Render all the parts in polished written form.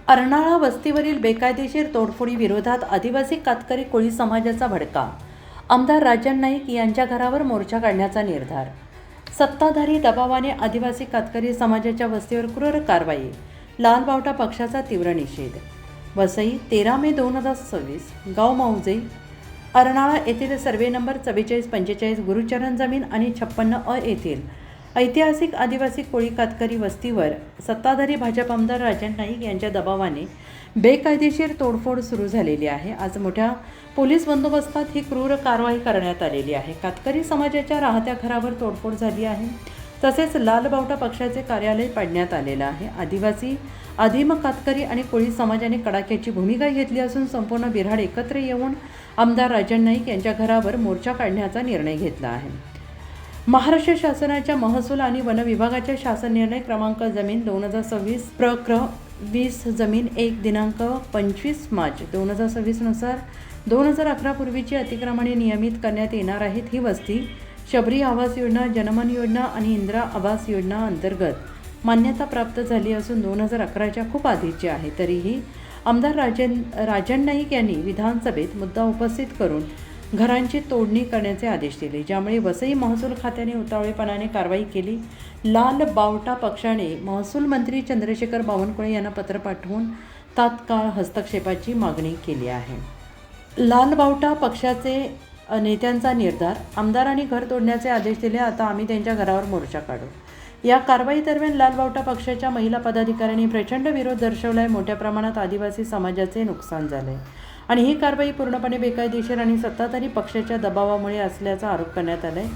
अर्नाळा वस्तीवरील बेकायदेशीर तोडफोडी विरोधात आदिवासी कातकरी कोळी समाजाचा भडका. आमदार राजन नाईक यांच्या घरावर मोर्चा काढण्याचा निर्धार. सत्ताधारी दबावाने आदिवासी कातकरी समाजाच्या वस्तीवर क्रूर कारवाई. लाल बावटा पक्षाचा तीव्र निषेध. वसई 13 मे 2026. गाव मौजे अर्नाळा येथील सर्वे नंबर 4445 गुरुचरण जमीन आणि 56 येथील ऐतिहासिक आदिवासी कोळी कातकरी वस्तीवर सत्ताधारी भाजप आमदार राजन नाईक यांच्या दबावाने बेकायदेशीर तोडफोड सुरू झालेली आहे. आज मोठ्या पोलीस बंदोबस्तात ही क्रूर कारवाई करण्यात आलेली आहे. कातकरी समाजाच्या राहत्या घरावर तोडफोड झाली आहे. तसेच लाल बावटा पक्षाचे कार्यालय पाडण्यात आलेलं आहे. आदिवासी आदिम कातकरी आणि कोळी समाजाने कडाक्याची भूमिका घेतली असून संपूर्ण बिऱ्हाड एकत्र येऊन आमदार राजन नाईक यांच्या घरावर मोर्चा काढण्याचा निर्णय घेतला आहे. महाराष्ट्र शासनाच्या महसूल आणि वन विभागाच्या शासन निर्णय क्रमांक जमीन 2026 प्र. 20 जमीन 1 दिनांक 25 मार्च 2026 नुसार 2011 पूर्वीची अतिक्रमणे नियमित करण्यात येणार आहेत. ही वस्ती शबरी आवास योजना, जनमन योजना आणि इंदिरा आवास योजना अंतर्गत मान्यता प्राप्त झाली असून 2011च्या खूप आधीची आहे. तरीही आमदार राजन नाईक यांनी विधानसभेत मुद्दा उपस्थित करून घरांची तोडणी करण्याचे आदेश दिले, ज्यामुळे वसई महसूल खात्याने उतावळेपणाने कारवाई केली. लाल बावटा पक्षाने महसूल मंत्री चंद्रशेखर बावनकुळे यांना पत्र पाठवून तात्काळ हस्तक्षेपाची मागणी केली आहे. लाल बावटा पक्षाचे नेत्यांचा निर्धार. आमदारांनी घर तोडण्याचे आदेश दिले, आता आम्ही त्यांच्या घरावर मोर्चा काढू. या कारवाई दरम्यान लाल बावटा पक्षाच्या महिला पदाधिकाऱ्यांनी प्रचंड विरोध दर्शवलाय. मोठ्या प्रमाणात आदिवासी समाजाचे नुकसान झाले आणि ही कारवाई पूर्णपणे बेकायदेशीर आणि सत्ताधारी पक्षाच्या दबावामुळे असल्याचा आरोप करण्यात आला आहे.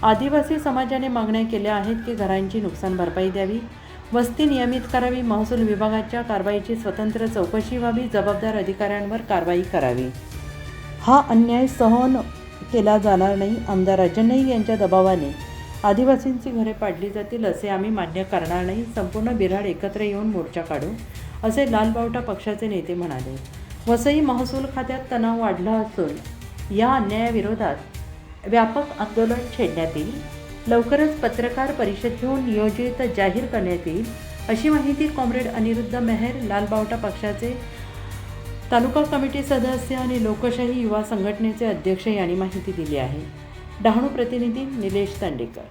आदिवासी समाजाने मागण्या केल्या आहेत की घरांची नुकसान भरपाई द्यावी, वस्ती नियमित करावी, महसूल विभागाच्या कारवाईची स्वतंत्र चौकशी व्हावी, जबाबदार अधिकाऱ्यांवर कारवाई करावी. हा अन्याय सहन केला जाणार नाही. आमदार राजन नाईक यांच्या दबावाने आदिवासींची घरे पाडली जातील असे आम्ही मान्य करणार नाही. संपूर्ण बिऱ्हाड एकत्र येऊन मोर्चा काढू, असे लाल बावटा पक्षाचे नेते म्हणाले. वसई महसूल खात्यात तणाव वाढला असून या अन्यायाविरोधात व्यापक आंदोलन छेडण्यात येईल. लवकरच पत्रकार परिषद घेऊन नियोजित जाहीर करण्यात येईल, अशी माहिती कॉम्रेड अनिरुद्ध मेहर, लाल बावटा पक्षाचे तालुका कमिटी सदस्य आणि लोकशाही युवा संघटनेचे अध्यक्ष यांनी माहिती दिली आहे. डहाणू प्रतिनिधी निलेश तांडेकर.